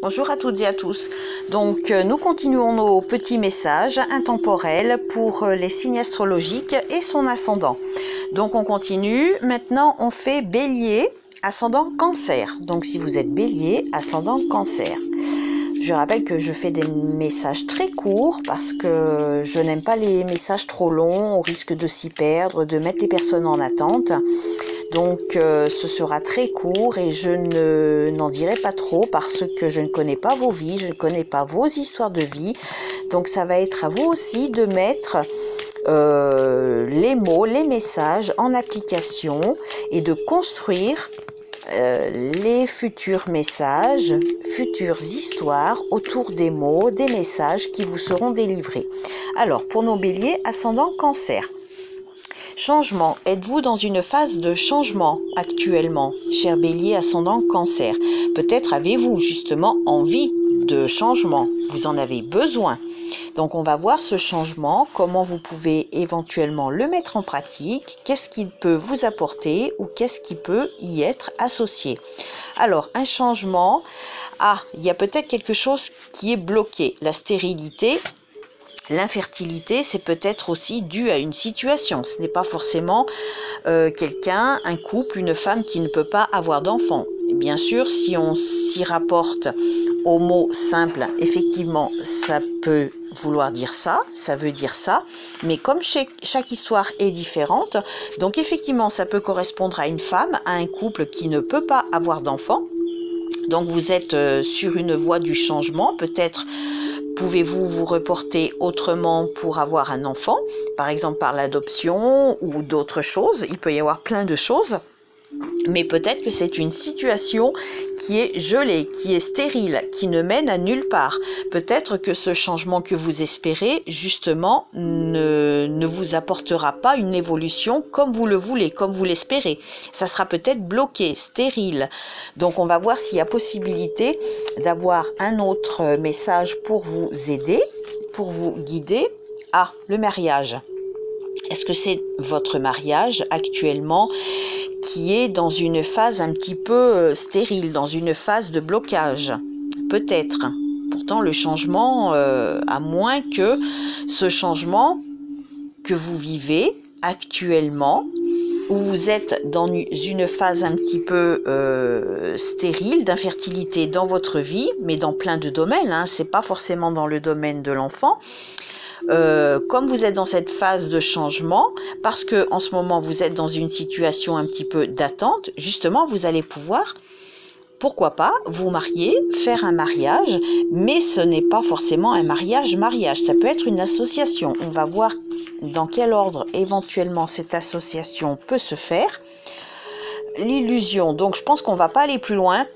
Bonjour à toutes et à tous. Donc nous continuons nos petits messages intemporels pour les signes astrologiques et son ascendant. Donc on continue. Maintenant on fait Bélier, ascendant Cancer. Donc si vous êtes Bélier, ascendant Cancer. Je rappelle que je fais des messages très courts parce que je n'aime pas les messages trop longs, au risque de s'y perdre, de mettre les personnes en attente. Donc ce sera très court et je n'en dirai pas trop parce que je ne connais pas vos vies, je ne connais pas vos histoires de vie. Donc ça va être à vous aussi de mettre les mots, les messages en application et de construire les futurs messages, futures histoires autour des mots, des messages qui vous seront délivrés. Alors pour nos béliers, ascendant Cancer. Changement. Êtes-vous dans une phase de changement actuellement, cher Bélier ascendant Cancer? Peut-être avez-vous justement envie de changement. Vous en avez besoin. Donc on va voir ce changement, comment vous pouvez éventuellement le mettre en pratique, qu'est-ce qu'il peut vous apporter ou qu'est-ce qui peut y être associé. Alors un changement, il y a peut-être quelque chose qui est bloqué, la stérilité. L'infertilité, c'est peut-être aussi dû à une situation. Ce n'est pas forcément quelqu'un, un couple, une femme qui ne peut pas avoir d'enfant. Bien sûr, si on s'y rapporte au mot simple, effectivement, ça peut vouloir dire ça, ça veut dire ça. Mais comme chaque histoire est différente, donc effectivement, ça peut correspondre à une femme, à un couple qui ne peut pas avoir d'enfant. Donc vous êtes sur une voie du changement, peut-être pouvez-vous vous reporter autrement pour avoir un enfant, par exemple par l'adoption ou d'autres choses. Il peut y avoir plein de choses, mais peut-être que c'est une situation qui est gelée, qui est stérile, qui ne mène à nulle part. Peut-être que ce changement que vous espérez, justement, ne vous apportera pas une évolution comme vous le voulez, comme vous l'espérez. Ça sera peut-être bloqué, stérile. Donc on va voir s'il y a possibilité d'avoir un autre message pour vous aider, pour vous guider. Le mariage. Est-ce que c'est votre mariage actuellement qui est dans une phase un petit peu stérile, dans une phase de blocage? Peut-être. Pourtant, le changement, à moins que ce changement que vous vivez actuellement, où vous êtes dans une phase un petit peu stérile d'infertilité dans votre vie, mais dans plein de domaines, c'est pas forcément dans le domaine de l'enfant. Comme vous êtes dans cette phase de changement, parce que en ce moment vous êtes dans une situation un petit peu d'attente, justement vous allez pouvoir, pourquoi pas, vous marier, faire un mariage, mais ce n'est pas forcément un mariage, ça peut être une association. On va voir dans quel ordre éventuellement cette association peut se faire. L'illusion, donc je pense qu'on va pas aller plus loin.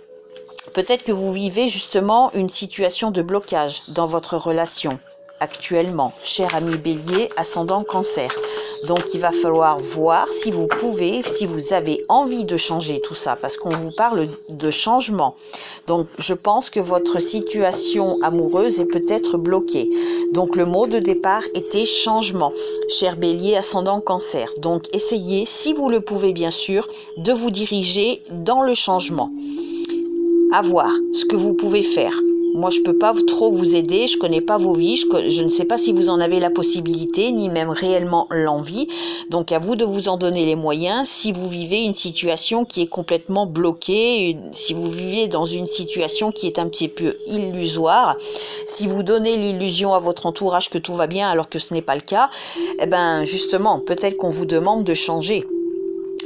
Peut-être que vous vivez justement une situation de blocage dans votre relation actuellement, cher ami Bélier, ascendant Cancer. Donc il va falloir voir si vous pouvez, si vous avez envie de changer tout ça, parce qu'on vous parle de changement. Donc je pense que votre situation amoureuse est peut-être bloquée. Donc le mot de départ était changement, cher Bélier, ascendant Cancer. Donc essayez, si vous le pouvez bien sûr, de vous diriger dans le changement. À voir ce que vous pouvez faire. Moi, je peux pas trop vous aider, je connais pas vos vies, je ne sais pas si vous en avez la possibilité, ni même réellement l'envie. Donc, à vous de vous en donner les moyens. Si vous vivez une situation qui est complètement bloquée, si vous vivez dans une situation qui est un petit peu illusoire, si vous donnez l'illusion à votre entourage que tout va bien alors que ce n'est pas le cas, eh ben, justement, peut-être qu'on vous demande de changer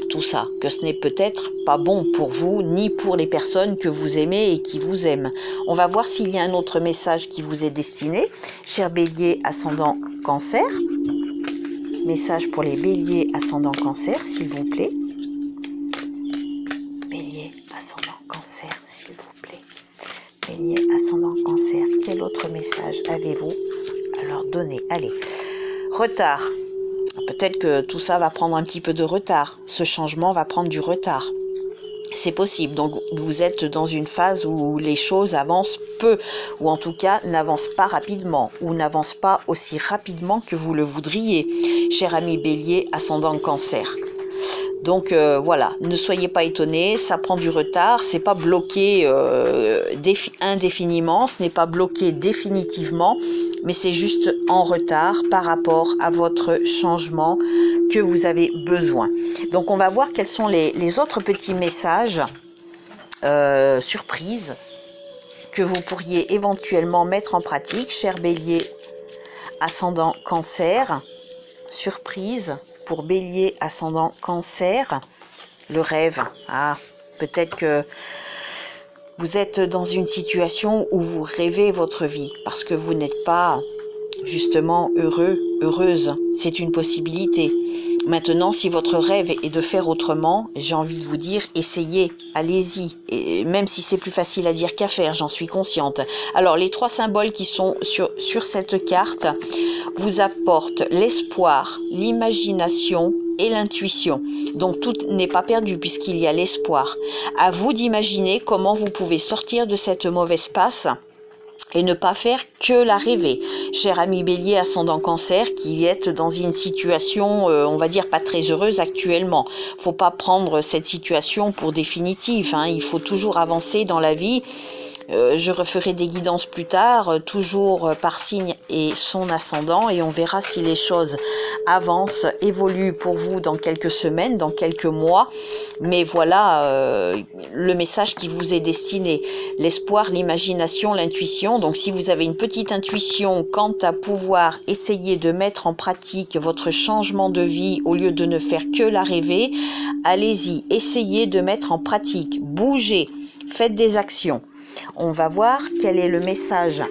tout ça, que ce n'est peut-être pas bon pour vous, ni pour les personnes que vous aimez et qui vous aiment. On va voir s'il y a un autre message qui vous est destiné. Cher Bélier, ascendant Cancer. Message pour les Béliers, ascendant Cancer, s'il vous plaît. Bélier, ascendant Cancer, s'il vous plaît. Bélier, ascendant Cancer. Quel autre message avez-vous? Alors, donnez. Allez. Retard. Peut-être que tout ça va prendre un petit peu de retard. Ce changement va prendre du retard. C'est possible. Donc, vous êtes dans une phase où les choses avancent peu, ou en tout cas n'avancent pas rapidement, ou n'avancent pas aussi rapidement que vous le voudriez, cher ami Bélier, ascendant Cancer. Donc voilà, ne soyez pas étonnés, ça prend du retard, c'est pas bloqué indéfiniment, ce n'est pas bloqué définitivement, mais c'est juste en retard par rapport à votre changement que vous avez besoin. Donc on va voir quels sont les autres petits messages surprises que vous pourriez éventuellement mettre en pratique, cher Bélier, ascendant Cancer. Surprise pour Bélier, ascendant Cancer, le rêve. Ah, peut-être que vous êtes dans une situation où vous rêvez votre vie parce que vous n'êtes pas justement heureuse. C'est une possibilité. Maintenant, si votre rêve est de faire autrement, j'ai envie de vous dire, essayez, allez-y. Et même si c'est plus facile à dire qu'à faire, j'en suis consciente. Alors, les 3 symboles qui sont sur cette carte vous apportent l'espoir, l'imagination et l'intuition. Donc, tout n'est pas perdu puisqu'il y a l'espoir. À vous d'imaginer comment vous pouvez sortir de cette mauvaise passe et ne pas faire que la rêver. Cher ami Bélier, ascendant Cancer, qui êtes dans une situation, on va dire, pas très heureuse actuellement. Faut pas prendre cette situation pour définitive, hein. Il faut toujours avancer dans la vie. Je referai des guidances plus tard, toujours par signe et son ascendant, et on verra si les choses avancent, évoluent pour vous dans quelques semaines, dans quelques mois. Mais voilà le message qui vous est destiné. L'espoir, l'imagination, l'intuition. Donc si vous avez une petite intuition quant à pouvoir essayer de mettre en pratique votre changement de vie au lieu de ne faire que la rêver, allez-y, essayez de mettre en pratique, bougez, faites des actions. On va voir quel est le message.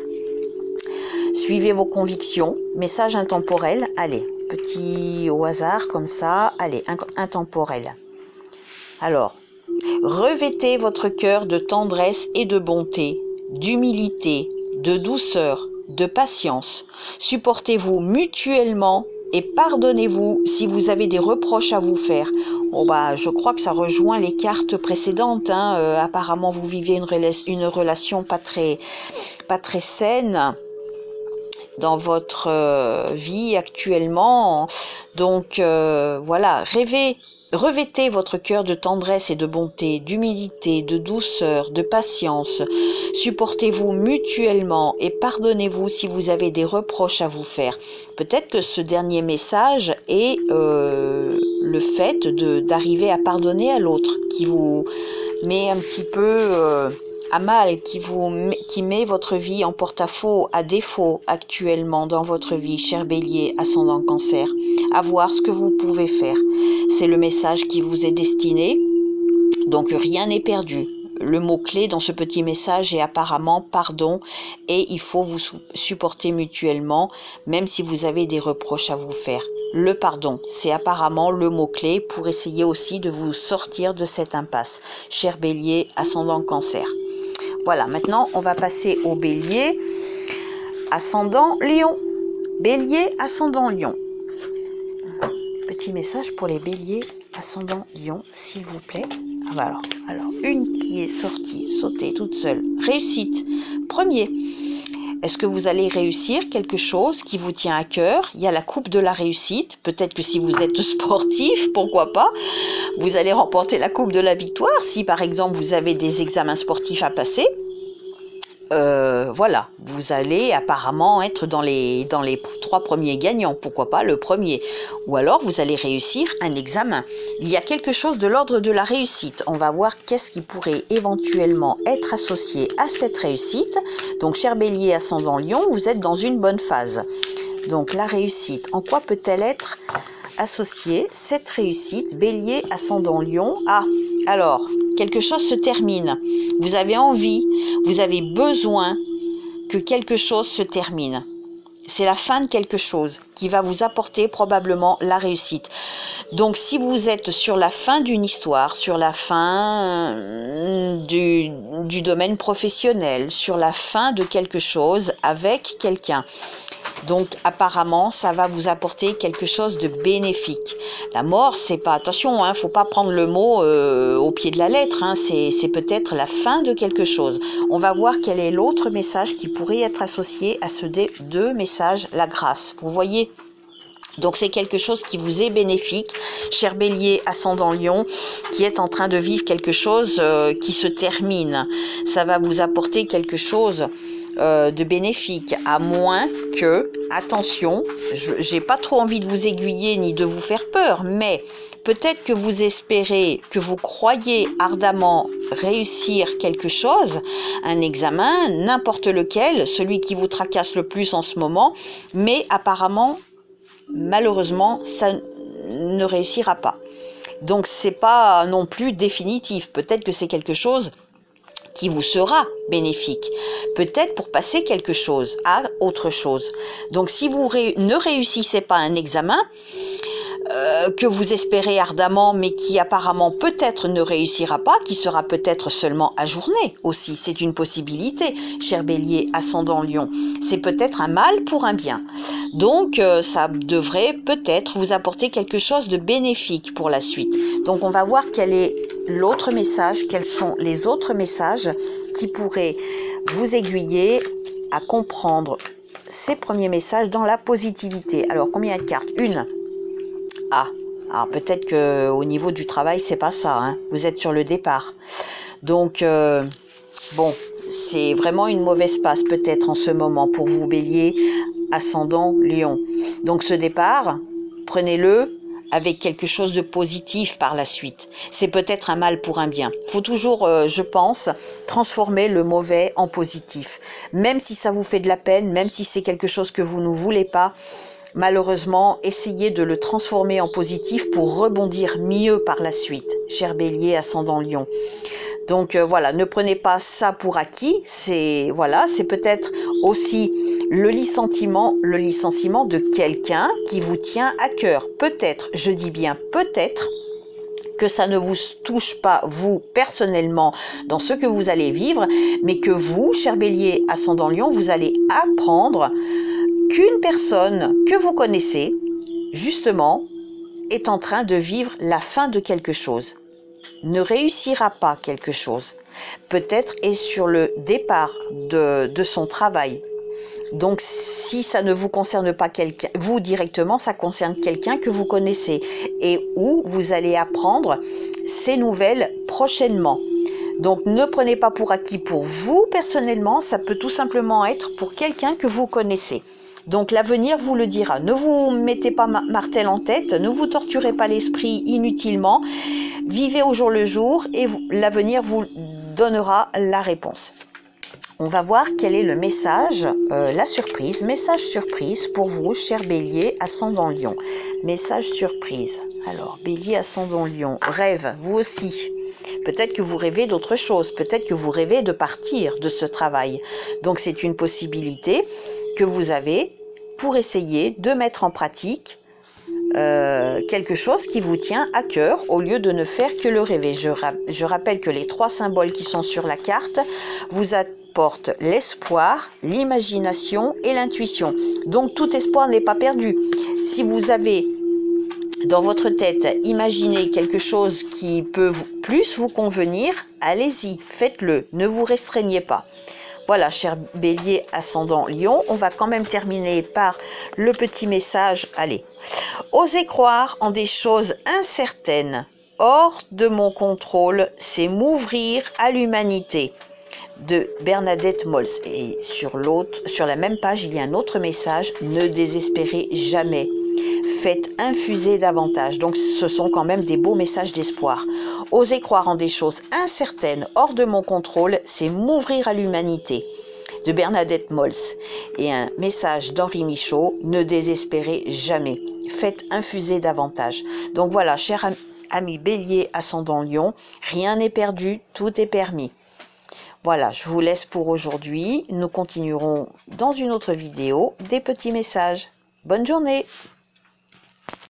Suivez vos convictions. Message intemporel. Allez, petit au hasard comme ça. Allez, intemporel. Alors, revêtez votre cœur de tendresse et de bonté, d'humilité, de douceur, de patience. Supportez-vous mutuellement et pardonnez-vous si vous avez des reproches à vous faire. Bon bah, je crois que ça rejoint les cartes précédentes. Hein. Apparemment, vous vivez une relation pas très saine dans votre vie actuellement. Donc voilà, revêtez votre cœur de tendresse et de bonté, d'humilité, de douceur, de patience. Supportez-vous mutuellement et pardonnez-vous si vous avez des reproches à vous faire. Peut-être que ce dernier message est le fait d'arriver à pardonner à l'autre, qui vous met un petit peu à mal, qui met votre vie en porte-à-faux, à défaut actuellement dans votre vie, cher Bélier, ascendant Cancer. À voir ce que vous pouvez faire. C'est le message qui vous est destiné. Donc rien n'est perdu. Le mot-clé dans ce petit message est apparemment pardon, et il faut vous supporter mutuellement, même si vous avez des reproches à vous faire. Le pardon, c'est apparemment le mot-clé pour essayer aussi de vous sortir de cette impasse. Cher Bélier, ascendant Cancer. Voilà, maintenant on va passer au Bélier, ascendant Lion. Bélier, ascendant Lion. Petit message pour les Béliers, ascendant Lion, s'il vous plaît. Ah bah alors, une qui est sortie, sautée toute seule. Réussite. Premier. Est-ce que vous allez réussir quelque chose qui vous tient à cœur? Il y a la coupe de la réussite. Peut-être que si vous êtes sportif, pourquoi pas, vous allez remporter la coupe de la victoire. Si par exemple vous avez des examens sportifs à passer, voilà, vous allez apparemment être dans les 3 premiers gagnants, pourquoi pas le premier. Ou alors vous allez réussir un examen. Il y a quelque chose de l'ordre de la réussite. On va voir qu'est-ce qui pourrait éventuellement être associé à cette réussite. Donc cher Bélier, ascendant Lion, vous êtes dans une bonne phase. Donc la réussite, en quoi peut-elle être associée cette réussite? Bélier, ascendant Lion. Ah, alors, quelque chose se termine. Vous avez envie, vous avez besoin que quelque chose se termine. C'est la fin de quelque chose qui va vous apporter probablement la réussite. Donc si vous êtes sur la fin d'une histoire, sur la fin du domaine professionnel, sur la fin de quelque chose avec quelqu'un, donc apparemment ça va vous apporter quelque chose de bénéfique. La mort, c'est pas, attention, hein, faut pas prendre le mot au pied de la lettre, hein, c'est peut-être la fin de quelque chose. On va voir quel est l'autre message qui pourrait être associé à ce deux messages, la grâce. Vous voyez, Donc c'est quelque chose qui vous est bénéfique, cher Bélier, ascendant Lion, qui est en train de vivre quelque chose qui se termine. Ça va vous apporter quelque chose de bénéfique, à moins que, attention, j'ai pas trop envie de vous aiguiller ni de vous faire peur, mais peut-être que vous espérez, que vous croyez ardemment réussir quelque chose, un examen, n'importe lequel, celui qui vous tracasse le plus en ce moment, mais apparemment, malheureusement, ça ne réussira pas. Donc c'est pas non plus définitif. Peut-être que c'est quelque chose qui vous sera bénéfique. Peut-être pour passer quelque chose à autre chose. Donc si vous ne réussissez pas un examen, que vous espérez ardemment, mais qui apparemment peut-être ne réussira pas, qui sera peut-être seulement ajourné aussi. C'est une possibilité, cher Bélier, ascendant Lion. C'est peut-être un mal pour un bien. Donc, ça devrait peut-être vous apporter quelque chose de bénéfique pour la suite. Donc, on va voir quel est l'autre message, quels sont les autres messages qui pourraient vous aiguiller à comprendre ces premiers messages dans la positivité. Alors, combien de cartes? Une. Ah, alors peut-être que au niveau du travail, c'est pas ça, hein. Vous êtes sur le départ. Donc, bon, c'est vraiment une mauvaise passe peut-être en ce moment pour vous, Bélier, ascendant Lion. Donc ce départ, prenez-le avec quelque chose de positif par la suite. C'est peut-être un mal pour un bien. Il faut toujours, je pense, transformer le mauvais en positif. Même si ça vous fait de la peine, même si c'est quelque chose que vous ne voulez pas, malheureusement, essayez de le transformer en positif pour rebondir mieux par la suite, cher Bélier, ascendant Lion. Donc voilà, ne prenez pas ça pour acquis, c'est voilà, c'est peut-être aussi le licenciement de quelqu'un qui vous tient à cœur. Peut-être, je dis bien peut-être, que ça ne vous touche pas, vous, personnellement, dans ce que vous allez vivre, mais que vous, cher Bélier, ascendant Lion, vous allez apprendre qu'une personne que vous connaissez, justement, est en train de vivre la fin de quelque chose, ne réussira pas quelque chose, peut-être est sur le départ de son travail. Donc, si ça ne vous concerne pas quelqu'un, vous directement, ça concerne quelqu'un que vous connaissez et où vous allez apprendre ces nouvelles prochainement. Donc, ne prenez pas pour acquis pour vous personnellement, ça peut tout simplement être pour quelqu'un que vous connaissez. Donc l'avenir vous le dira. Ne vous mettez pas martel en tête, ne vous torturez pas l'esprit inutilement. Vivez au jour le jour et l'avenir vous donnera la réponse. On va voir quel est le message, la surprise. Message surprise pour vous, cher Bélier, ascendant Lion. Message surprise. Alors, Bélier, ascendant Lion, rêve, vous aussi. Peut-être que vous rêvez d'autre chose, peut-être que vous rêvez de partir de ce travail. Donc c'est une possibilité que vous avez pour essayer de mettre en pratique quelque chose qui vous tient à cœur au lieu de ne faire que le rêver. Je rappelle que les 3 symboles qui sont sur la carte vous apportent l'espoir, l'imagination et l'intuition. Donc tout espoir n'est pas perdu. Si vous avez dans votre tête imaginé quelque chose qui peut plus vous convenir, allez-y, faites-le, ne vous restreignez pas. Voilà, cher Bélier, ascendant Lion, on va quand même terminer par le petit message. Allez, osez croire en des choses incertaines, hors de mon contrôle, c'est m'ouvrir à l'humanité. De Bernadette Mols. Et sur la même page, il y a un autre message, ne désespérez jamais. Faites infuser davantage. Donc ce sont quand même des beaux messages d'espoir. Osez croire en des choses incertaines, hors de mon contrôle, c'est m'ouvrir à l'humanité. De Bernadette Mols. Et un message d'Henri Michaud, ne désespérez jamais. Faites infuser davantage. Donc voilà, cher ami Bélier, ascendant Lion, rien n'est perdu, tout est permis. Voilà, je vous laisse pour aujourd'hui. Nous continuerons dans une autre vidéo des petits messages. Bonne journée!